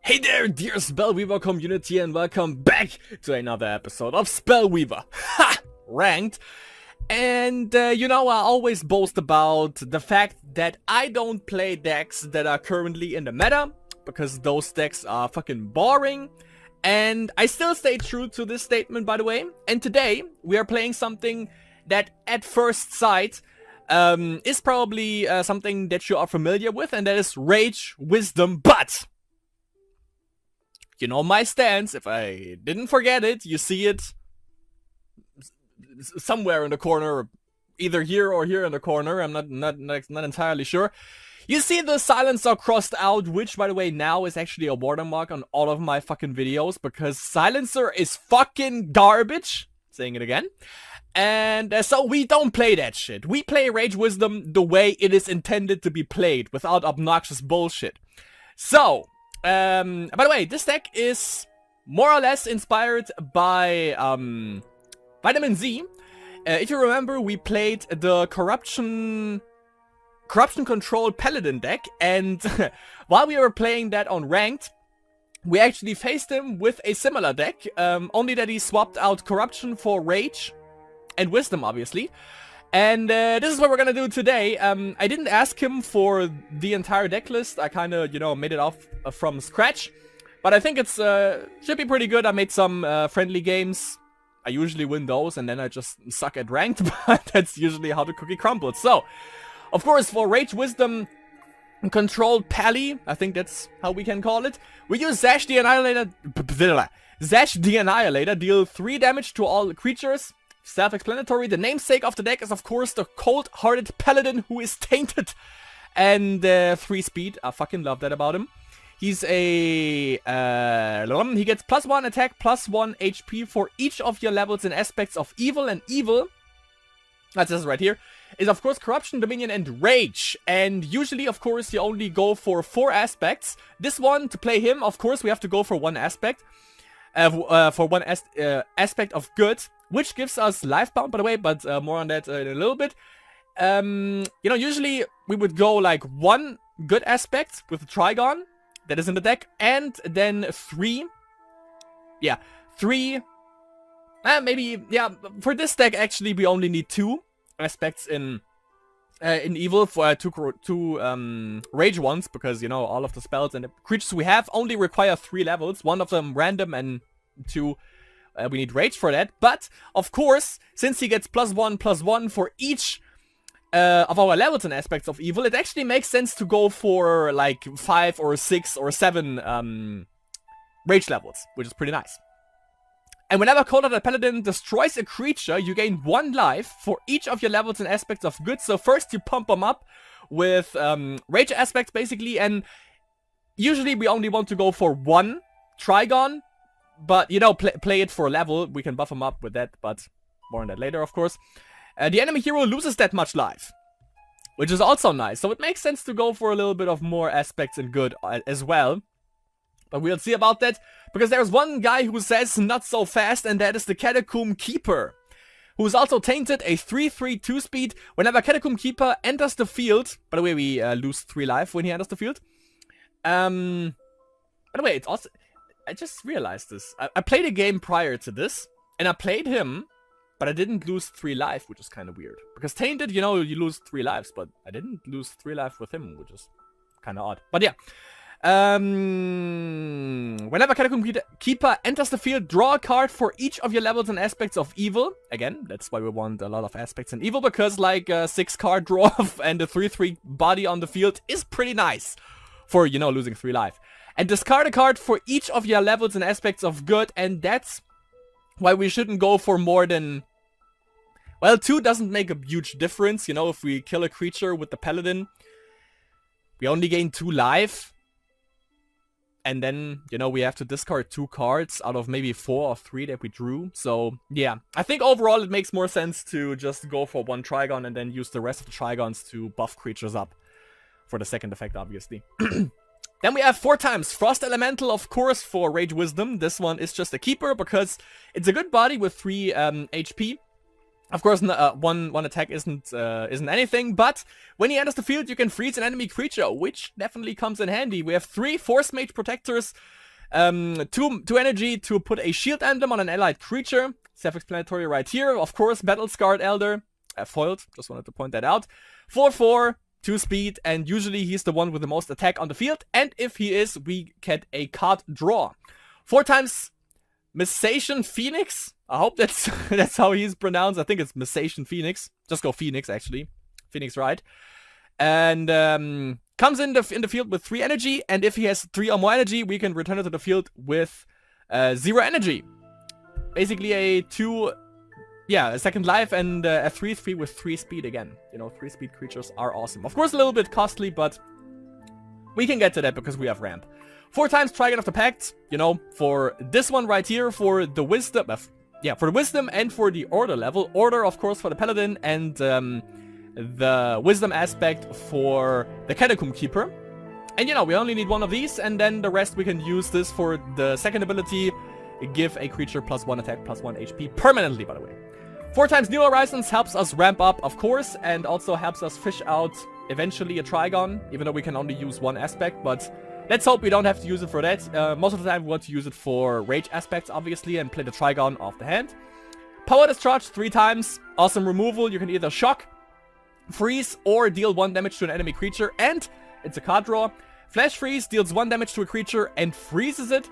Hey there, dear Spellweaver community, and welcome back to another episode of Spellweaver. Ha! Ranked. And, I always boast about the fact that I don't play decks that are currently in the meta, because those decks are fucking boring. And I still stay true to this statement, by the way. And today, we are playing something that, at first sight, is probably something that you are familiar with, and that is Rage Wisdom, but you know my stance. If I didn't forget it, you see it somewhere in the corner, either here or here in the corner. I'm not entirely sure. You see the silencer crossed out, which, by the way, now is actually a watermark on all of my fucking videos, because silencer is fucking garbage. Saying it again. And so we don't play that shit. We play Rage Wisdom the way it is intended to be played, without obnoxious bullshit. So, by the way, this deck is more or less inspired by Vitamin Z. If you remember, we played the Corruption Control Paladin deck, and while we were playing that on Ranked, we actually faced him with a similar deck, only that he swapped out Corruption for Rage and Wisdom, obviously. And this is what we're gonna do today. I didn't ask him for the entire deck list. I kinda, made it off from scratch. But I think it's should be pretty good. I made some friendly games. I usually win those, and then I just suck at ranked, but that's usually how the cookie crumbles. So, of course, for Rage Wisdom Controlled Pally, I think that's how we can call it, we use Zash the Annihilator. Zash the Annihilator, deal 3 damage to all creatures. Self-explanatory. The namesake of the deck is, of course, the cold-hearted paladin who is tainted. And 3 speed. I fucking love that about him. He's a... he gets +1 attack, +1 HP for each of your levels and aspects of evil. And evil, that's this right here, is, of course, Corruption, Dominion, and Rage. And usually, of course, you only go for 4 aspects. This one, to play him, of course, we have to go for 1 aspect. For one aspect of good, which gives us Lifebound, by the way, but more on that in a little bit. Usually we would go like 1 good aspect with the Trigon that is in the deck, and then 3. Yeah, 3. Maybe, yeah, for this deck, actually, we only need 2 aspects in evil for two rage ones, because all of the spells and the creatures we have only require 3 levels, 1 of them random and 2 we need rage for that. But of course, since he gets +1/+1 for each of our levels and aspects of evil, it actually makes sense to go for like 5 or 6 or 7 rage levels, which is pretty nice. And whenever Cold-Hearted Paladin destroys a creature, you gain 1 life for each of your levels and aspects of good. So first you pump them up with rage aspects, basically, and usually we only want to go for 1 Trigon, but, play it for a level. We can buff them up with that, but more on that later, of course. The enemy hero loses that much life, which is also nice. So it makes sense to go for a little bit of more aspects and good as well. But we'll see about that, because there's one guy who says not so fast, and that is the Catacomb Keeper, who is also tainted, a 3/3 2-speed. Whenever Catacomb Keeper enters the field, by the way, we lose 3 life when he enters the field. By the way, it's also, I just realized this. I played a game prior to this, and I played him, but I didn't lose 3 life, which is kind of weird. Because tainted, you lose 3 lives, but I didn't lose 3 life with him, which is kind of odd. But yeah. Whenever Catacomb Keeper enters the field, draw a card for each of your levels and aspects of evil. Again, that's why we want a lot of aspects in evil, because like 6 card draw and a 3/3 body on the field is pretty nice for, losing 3 life. And discard a card for each of your levels and aspects of good, and that's why we shouldn't go for more than... Well, 2 doesn't make a huge difference, if we kill a creature with the Paladin, we only gain 2 life. And then, we have to discard 2 cards out of maybe 4 or 3 that we drew. So, yeah. I think overall it makes more sense to just go for 1 Trigon and then use the rest of the Trigons to buff creatures up. For the second effect, obviously. Then we have 4 times Frost Elemental, of course, for Rage Wisdom. This one is just a keeper, because it's a good body with 3 HP. Of course, one attack isn't anything, but when he enters the field, you can freeze an enemy creature, which definitely comes in handy. We have 3 Force Mage Protectors, 2 energy to put a shield emblem on an allied creature. Self-explanatory right here. Of course, Battle Scarred Elder, foiled. Just wanted to point that out. 4/4, 2 speed, and usually he's the one with the most attack on the field. And if he is, we get a card draw. 4 times Messation Phoenix. I hope that's that's how he's pronounced. I think it's Messation Phoenix. Just go Phoenix, actually. Phoenix, right? And comes in the field with 3 energy. And if he has 3 or more energy, we can return it to the field with 0 energy. Basically a second life and a 3/3 with 3 speed again. You know, 3 speed creatures are awesome. Of course, a little bit costly, but we can get to that because we have ramp. 4 times Trigon of the Pact, you know, for this one right here, for the Wisdom, for the Wisdom and for the Order level. Order, of course, for the Paladin, and the Wisdom aspect for the Catacomb Keeper. And, you know, we only need 1 of these, and then the rest we can use this for the second ability, give a creature +1 attack, +1 HP, permanently, by the way. 4 times New Horizons helps us ramp up, of course, and also helps us fish out, eventually, a Trigon, even though we can only use 1 aspect, but let's hope we don't have to use it for that. Most of the time we want to use it for rage aspects, obviously, and play the Trigon off the hand. Power Discharge 3 times. Awesome removal. You can either shock, freeze, or deal 1 damage to an enemy creature, and it's a card draw. Flash Freeze deals 1 damage to a creature and freezes it.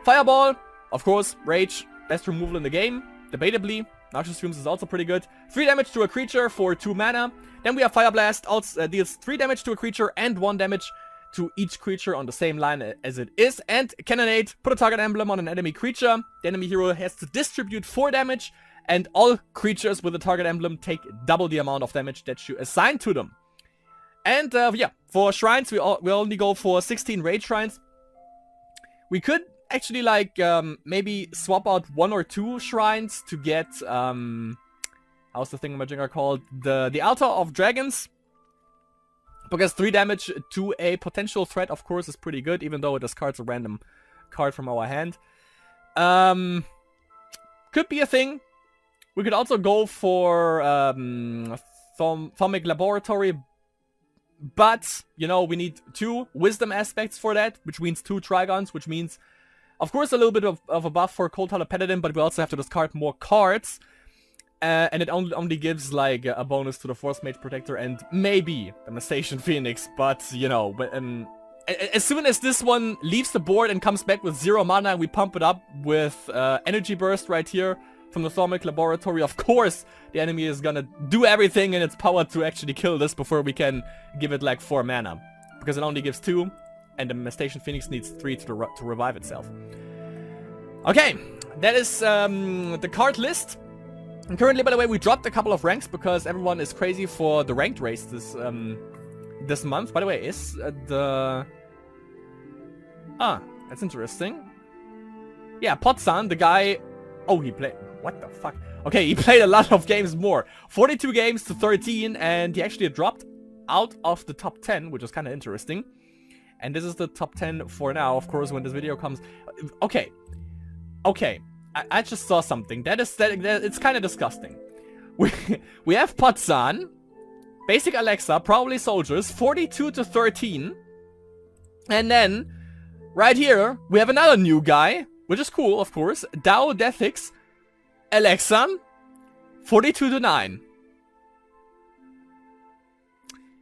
Fireball, of course, rage, best removal in the game, debatably. Noxious Fumes is also pretty good. 3 damage to a creature for 2 mana. Then we have Fire Blast, also deals 3 damage to a creature and 1 damage to each creature on the same line as it is. And Cannonade, put a target emblem on an enemy creature. The enemy hero has to distribute 4 damage, and all creatures with a target emblem take double the amount of damage that you assign to them. And for shrines, we only go for 16 raid shrines. We could actually, like, maybe swap out 1 or 2 shrines to get, how's the thingamajigger called? The Altar of Dragons. Because 3 damage to a potential threat, of course, is pretty good, even though it discards a random card from our hand. Could be a thing. We could also go for Thaumic Laboratory, but, you know, we need 2 Wisdom aspects for that, which means 2 Trigons, which means, of course, a little bit of a buff for Cold-Hearted Paladin, but we also have to discard more cards. And it only gives, like, a bonus to the Force Mage Protector and maybe the Messation Phoenix, but, you know, as soon as this one leaves the board and comes back with 0 mana, we pump it up with Energy Burst right here from the Thaumic Laboratory. Of course, the enemy is gonna do everything in its power to actually kill this before we can give it, like, 4 mana. Because it only gives 2, and the Messation Phoenix needs 3 to revive itself. Okay, that is the card list. And currently, by the way, we dropped a couple of ranks because everyone is crazy for the ranked race this month. By the way, is that's interesting. Yeah, Potzan, the guy... Oh, he played... What the fuck? Okay, he played a lot of games more. 42 games to 13, and he actually dropped out of the top 10, which is kind of interesting. And this is the top 10 for now, of course, when this video comes... Okay. I just saw something. It's kind of disgusting. We have Potzan, Basic Alexa, probably soldiers, 42 to 13. And then, right here, we have another new guy, which is cool, of course. Dao Deathix, Alexa, 42 to 9.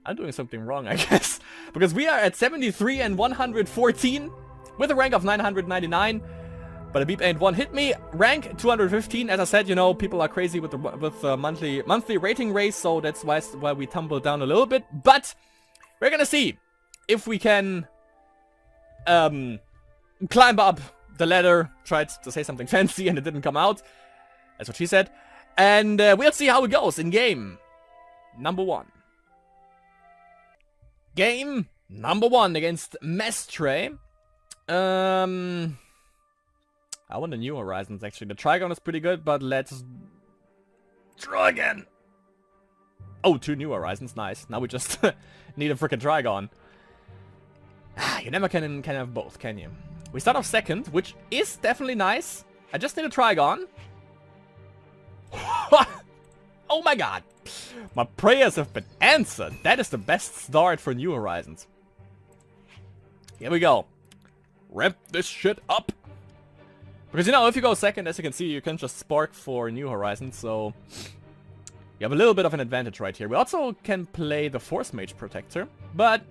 I'm doing something wrong, I guess. Because we are at 73 and 114, with a rank of 999. But a beep ain't one hit me. Rank 215. As I said, you know, people are crazy with the monthly rating race, so that's why we tumbled down a little bit. But we're gonna see if we can climb up the ladder. Tried to say something fancy and it didn't come out. That's what she said. And we'll see how it goes in game number 1. Game number 1 against Mestre. I want the New Horizons, actually. The Trigon is pretty good, but let's try again. Oh, 2 New Horizons. Nice. Now we just need a freaking Trigon. You never can have both, can you? We start off second, which is definitely nice. I just need a Trigon. Oh my god! My prayers have been answered. That is the best start for New Horizons. Here we go. Ramp this shit up. Because, you know, if you go second, as you can see, you can just spark for New Horizons, so you have a little bit of an advantage right here. We also can play the Force Mage Protector, but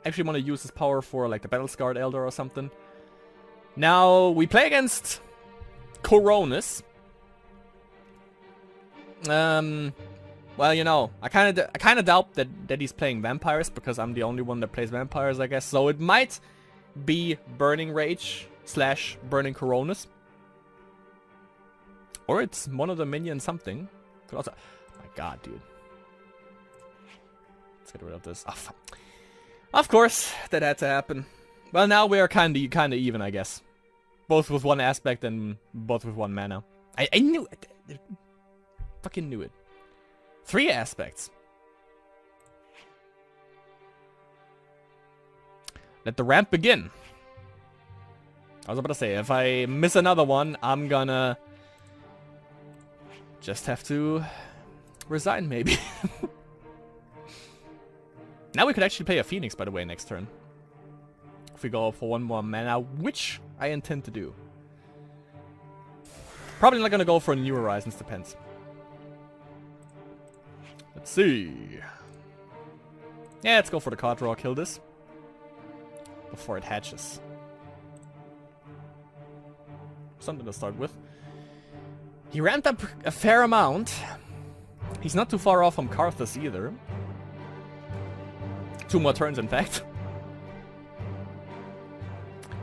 actually want to use this power for, like, the Battle-Scarred Elder or something. Now, we play against Coronis. Well, you know, I kind of doubt that he's playing vampires, because I'm the only one that plays vampires, I guess. So it might be Burning Rage / Burning Coronis, or it's one of the minions something. Could also, oh my god, dude. Let's get rid of this. Oh, fuck. Of course, that had to happen. Well, now we are kind of even, I guess. Both with one aspect and both with one mana. I knew it. Fucking knew it. 3 aspects. Let the ramp begin. I was about to say, if I miss another one, I'm gonna just have to resign, maybe. Now we could actually play a Phoenix, by the way, next turn. If we go for one more mana, which I intend to do. Probably not gonna go for New Horizons, depends. Let's see. Yeah, let's go for the card draw, kill this. Before it hatches. Something to start with. He ramped up a fair amount. He's not too far off from Karthus either. 2 more turns, in fact.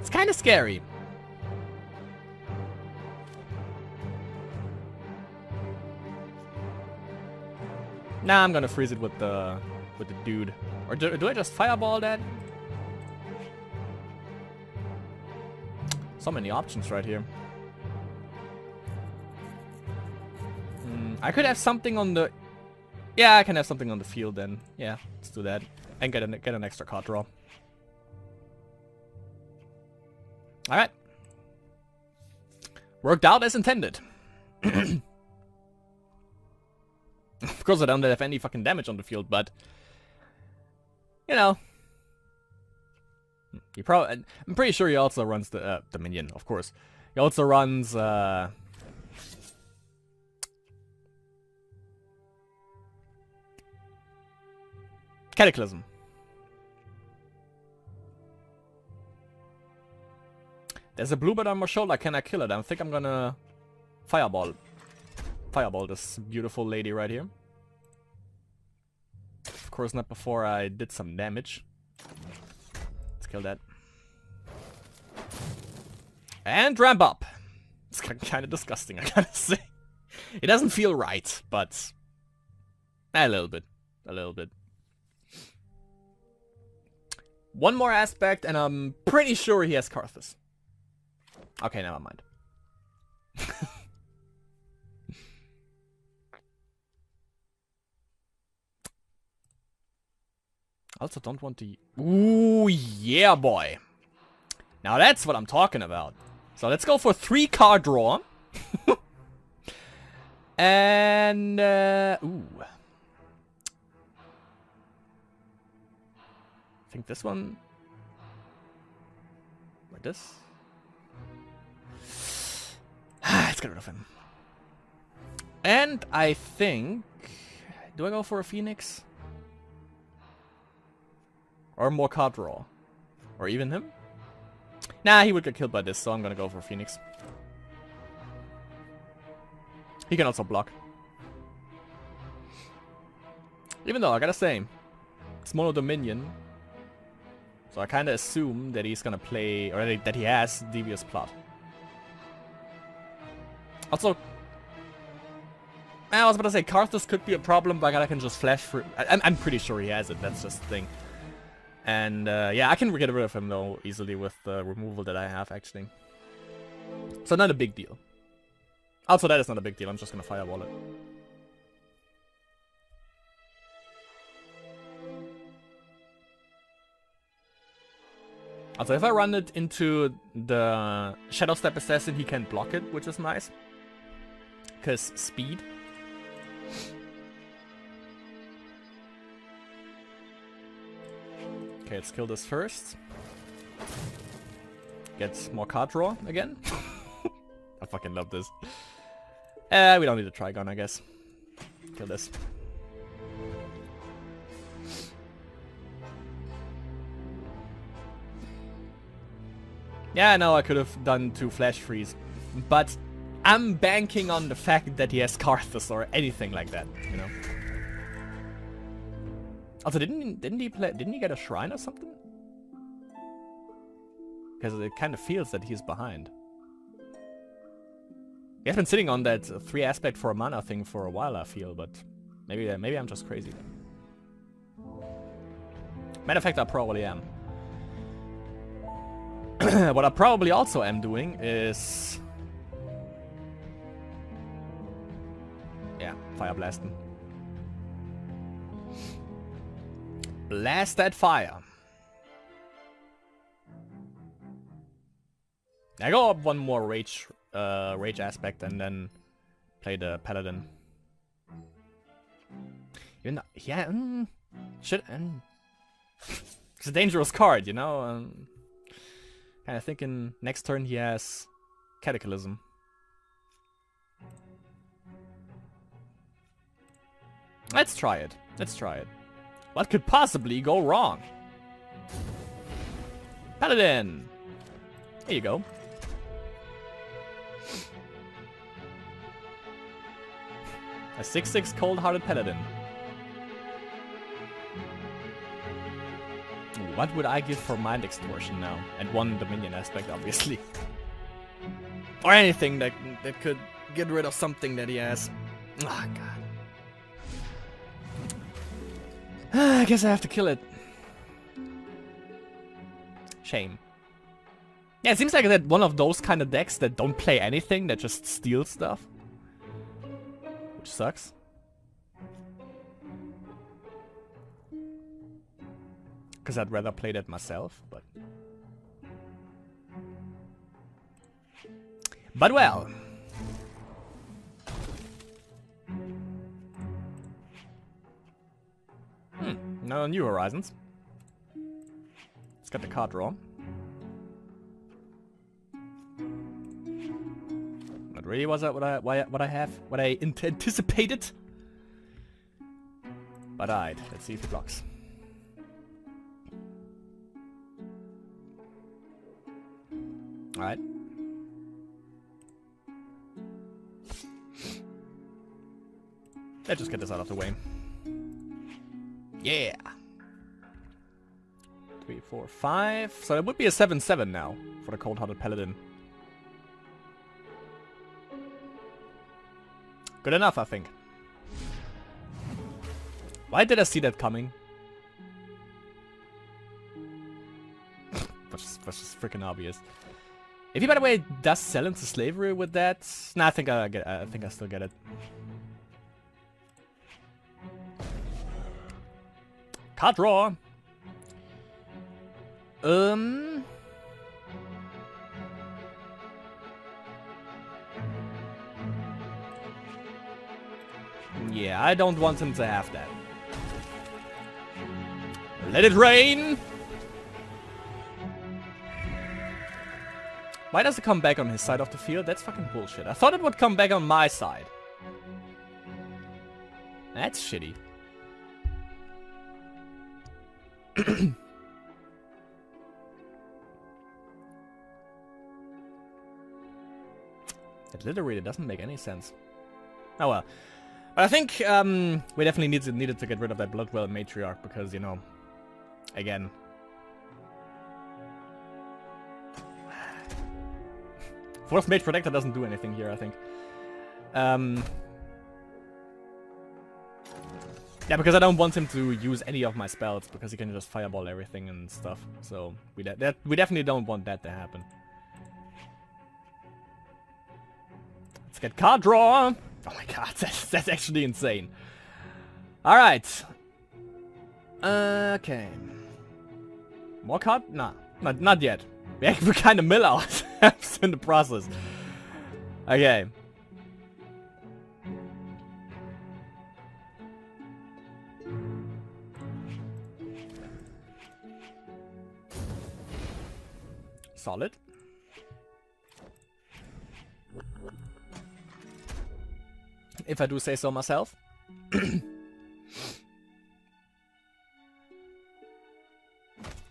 It's kind of scary. Nah, I'm gonna freeze it with the dude. Or do I just fireball that? So many options right here. I could have something on the... Yeah, I can have something on the field then. Yeah, let's do that. And get an extra card draw. Alright. Worked out as intended. Of course I don't have any fucking damage on the field, but... You know... I'm pretty sure he also runs the minion, of course. He also runs, Cataclysm. There's a bluebird on my shoulder. Can I kill it? I think I'm gonna fireball this beautiful lady right here. Of course not before I did some damage. Let's kill that. And ramp up. It's kind of disgusting, I gotta say. It doesn't feel right, but a little bit. A little bit. One more aspect, and I'm pretty sure he has Karthus. Okay, never mind. Also don't want to... Ooh, yeah, boy. Now that's what I'm talking about. So let's go for 3 card draw. And, ooh. I think this one... Like this? Let's get rid of him. And I think... Do I go for a Phoenix? Or more card draw? Or even him? Nah, he would get killed by this, so I'm gonna go for Phoenix. He can also block. Even though, I gotta say, it's Mono Dominion. So I kinda assume that he's gonna play, or that he has Devious Plot. Also, I was about to say, Karthus could be a problem, but I can just flash through. I'm pretty sure he has it, that's just the thing. And, yeah, I can get rid of him, though, easily with the removal that I have, actually. So not a big deal. Also, that is not a big deal, I'm just gonna fireball it. Also, if I run it into the Shadow Step Assassin, he can block it, which is nice. Because speed. Okay, let's kill this first. Get more card draw again. I fucking love this. We don't need a Trigon, I guess. Kill this. Yeah, I know I could have done 2 Flash Freeze, but I'm banking on the fact that he has Karthus or anything like that, you know. Also, didn't he get a shrine or something? Because it kind of feels that he's behind. He has been sitting on that 3 aspect for a mana thing for a while, I feel, but maybe I'm just crazy. Matter of fact, I probably am. What I probably also am doing is... yeah, fire blasting. Blast that fire. I go up 1 more rage aspect and then play the paladin. Even though, yeah, it's a dangerous card, you know. Kind of thinking next turn he has Cataclysm. Let's try it. Let's try it. What could possibly go wrong? Paladin! Here you go. A 6/6 cold-hearted Paladin. What would I give for Mind Extortion now? And 1 Dominion aspect, obviously. Or anything that could get rid of something that he has. Ah, oh, God. I guess I have to kill it. Shame. Yeah, it seems like that one of those kind of decks that don't play anything, that just steal stuff. Which sucks. Because I'd rather play that myself, but... but well. No New Horizons. Let's get the card draw. Not really was that what I anticipated. But alright, let's see if it blocks. Alright. Let's just get this out of the way. Yeah! 3, 4, 5. So it would be a 7/7 now for the Cold-Hearted Paladin. Good enough, I think. Why did I see that coming? That's just freaking obvious. If he, by the way, does sell into slavery with that, nah, I think I still get it. Card draw. Yeah, I don't want him to have that. Let it rain. Why does it come back on his side of the field? That's fucking bullshit. I thought it would come back on my side. That's shitty. It literally doesn't make any sense. Oh well. But I think we definitely needed to get rid of that Bloodwell Matriarch because, you know, again... Force Mage Protector doesn't do anything here, I think. Yeah, because I don't want him to use any of my spells, because he can just fireball everything and stuff. So, we definitely don't want that to happen. Let's get card draw! Oh my god, that's actually insane. Alright. Okay. More card? Nah, not yet. We're kind of mill out in the process. Okay. Solid. If I do say so myself.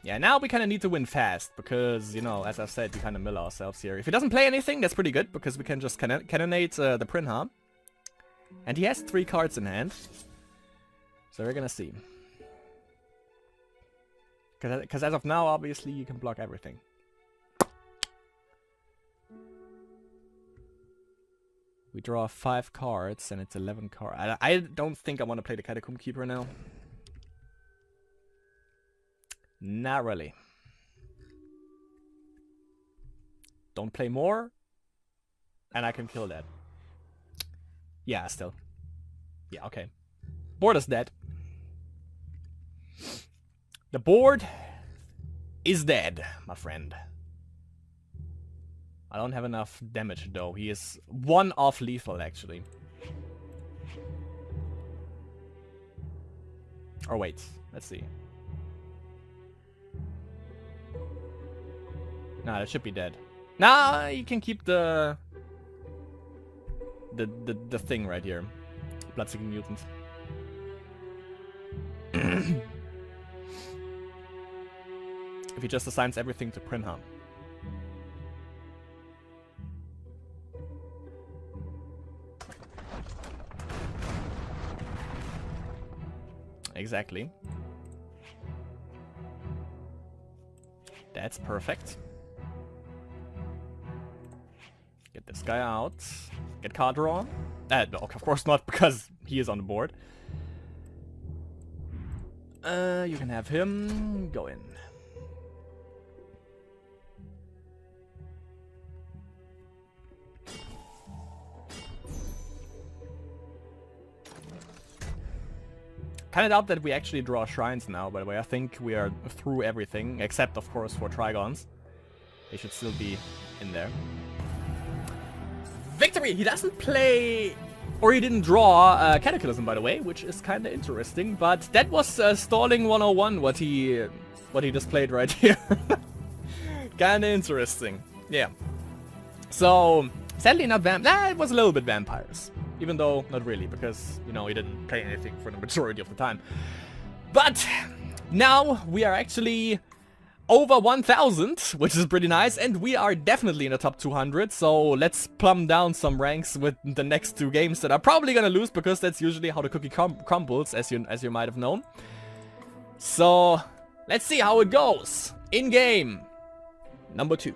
Yeah, now we kind of need to win fast, because, you know, as I said, we kind of mill ourselves here. If he doesn't play anything, that's pretty good, because we can just cannonade the Prinham. And he has 3 cards in hand. So we're gonna see. Because as of now, obviously, you can block everything. We draw 5 cards, and it's 11 cards. I don't think I want to play the Catacomb Keeper now. Not really. Don't play more, and I can kill that. Yeah, still. Yeah, okay. Board is dead. The board is dead, my friend. I don't have enough damage, though. He is 1 off lethal, actually. Or wait, let's see. Nah, that should be dead. Nah, you can keep the thing right here. Bloodseeking Mutant. If he just assigns everything to Prinham. Exactly. That's perfect. Get this guy out. Get card draw. No, of course not, because he is on the board. You can have him go in. Kind of doubt that we actually draw shrines now, by the way. I think we are through everything, except, of course, for Trigons. They should still be in there. Victory! He doesn't play... Or he didn't draw Cataclysm, by the way, which is kind of interesting. But that was Stalling 101, what he displayed right here. Kind of interesting. Yeah. So, sadly not it was a little bit vampires. Even though, not really, because, you know, he didn't play anything for the majority of the time. But, now we are actually over 1,000, which is pretty nice, and we are definitely in the top 200, so let's plumb down some ranks with the next 2 games that are probably gonna lose, because that's usually how the cookie crumbles, as you might have known. So, let's see how it goes. In game number 2.